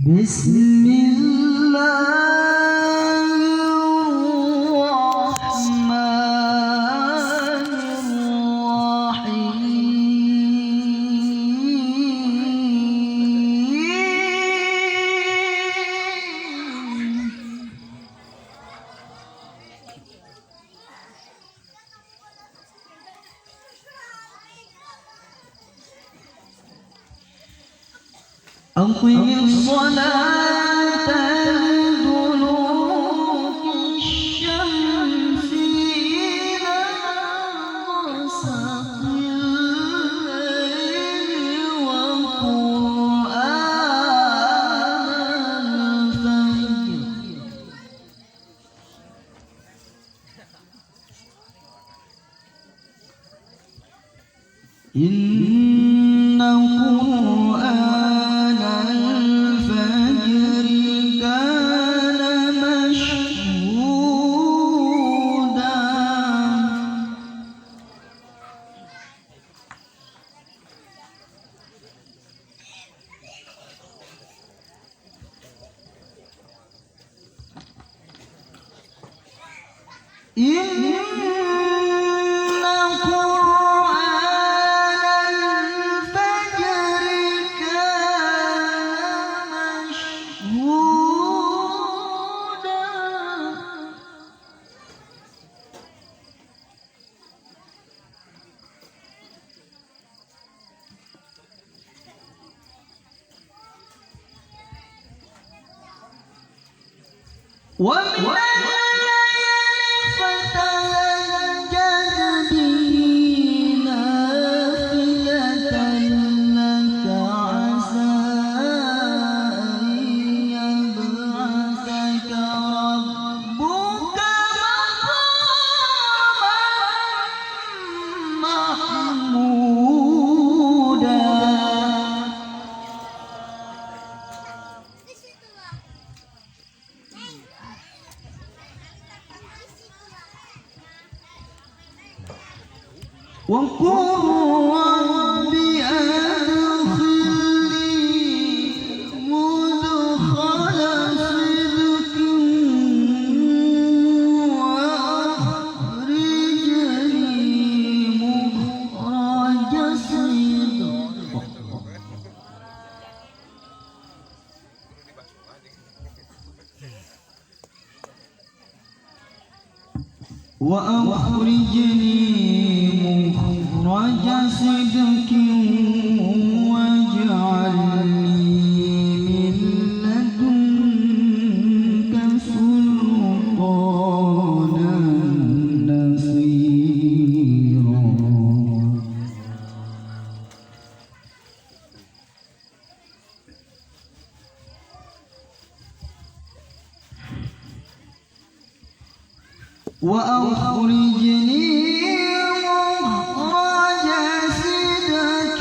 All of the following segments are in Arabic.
بسم الله الرحمن الرحيم أقم الصلاة لدلوك الشمس إلى غسق الليل وقرآن الفجر إن قرآن الفجر كان مشهودا ومن الليل فتهجد به نافلة لك عسى أن يبعثك ربك مقاما محمودا وقل رب أدخلني مدخل صدق وأخرجني مخرج صدق وأخرجني مخرج صدق واجعلني من لدنك سلطانا نصيرا وأخرجني مخرج صدق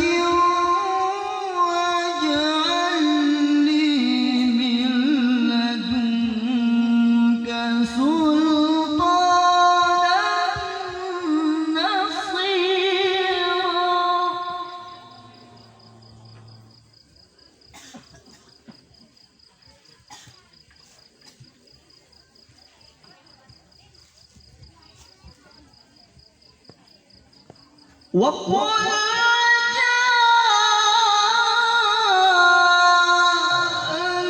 واجعلني من لدنك سلطانا نصيرا وقل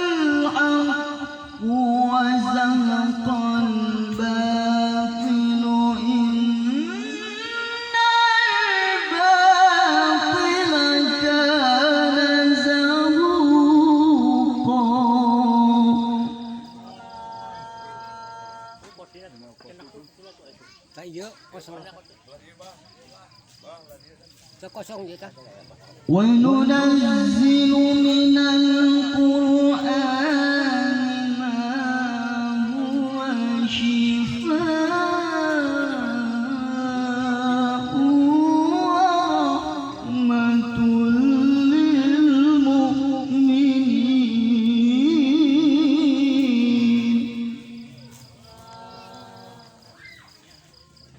جاء الحق وزهق الباطل إن الباطل كان زهوقا Tại dứa có xong cho có xong vậy ta وننزل من القرآن ما هو شفاء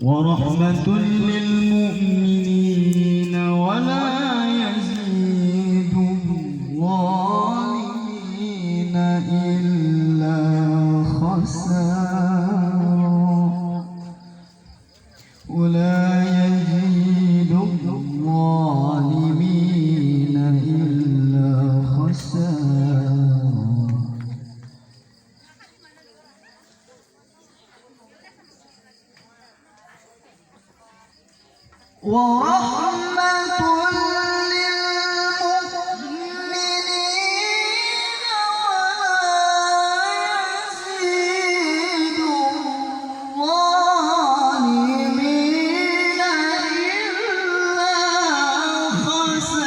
ورحمة للمؤمنين ولا يزيد الظالمين ولا يزيد الظالمين إلا خسارا. ورحمة للمؤمنين ولا يزيد الظالمين إلا خسارا.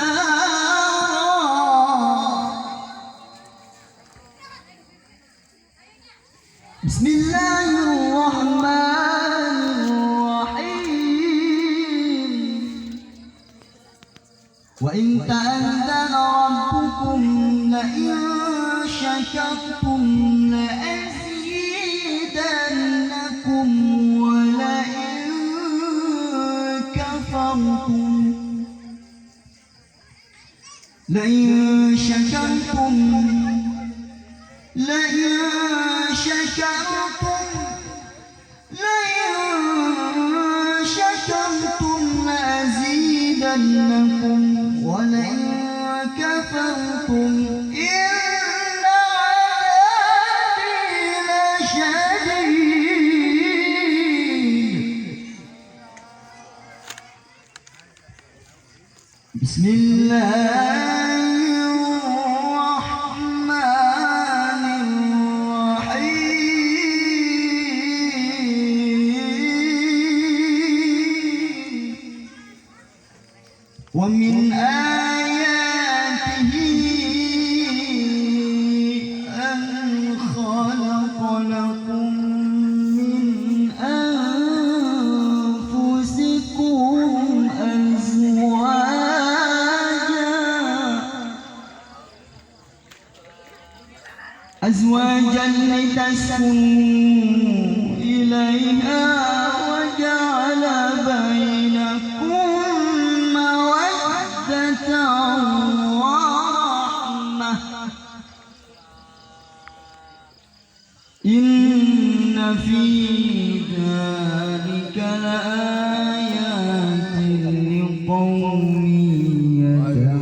بسم الله الرحمن الرحيم. وإن تأذن ربكم لئن شكرتم لأزيدنكم ولئن كفرتم لئن شكرتم لأزيدنكم ولئن كفرتم إن عذابي لشديد. بسم الله ومن آياته أن خلق لكم من أنفسكم أزواجا لتسكنوا إليها وجعل بينكم مودة ورحمة إن في ذلك لآيات لقوم يتفكرون.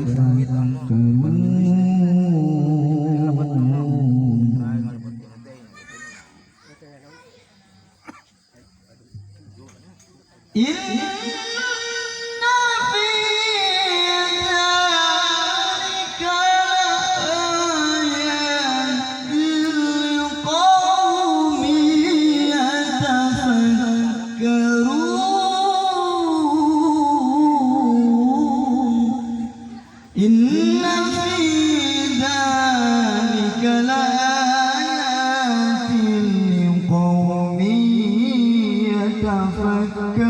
إن في ذلك لآيات لقوم يتفكرون.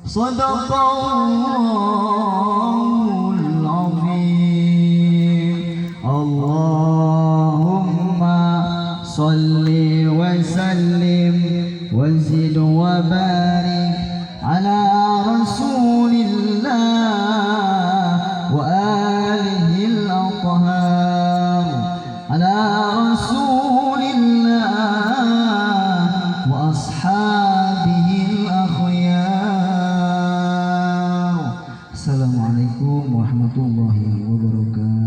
صدق الله العظيم. اللهم صل وسلم وزد وبارك على رسول الله وآله الأطهار، على رسول الله وأصحابه الأخيار. السلام عليكم ورحمة الله وبركاته.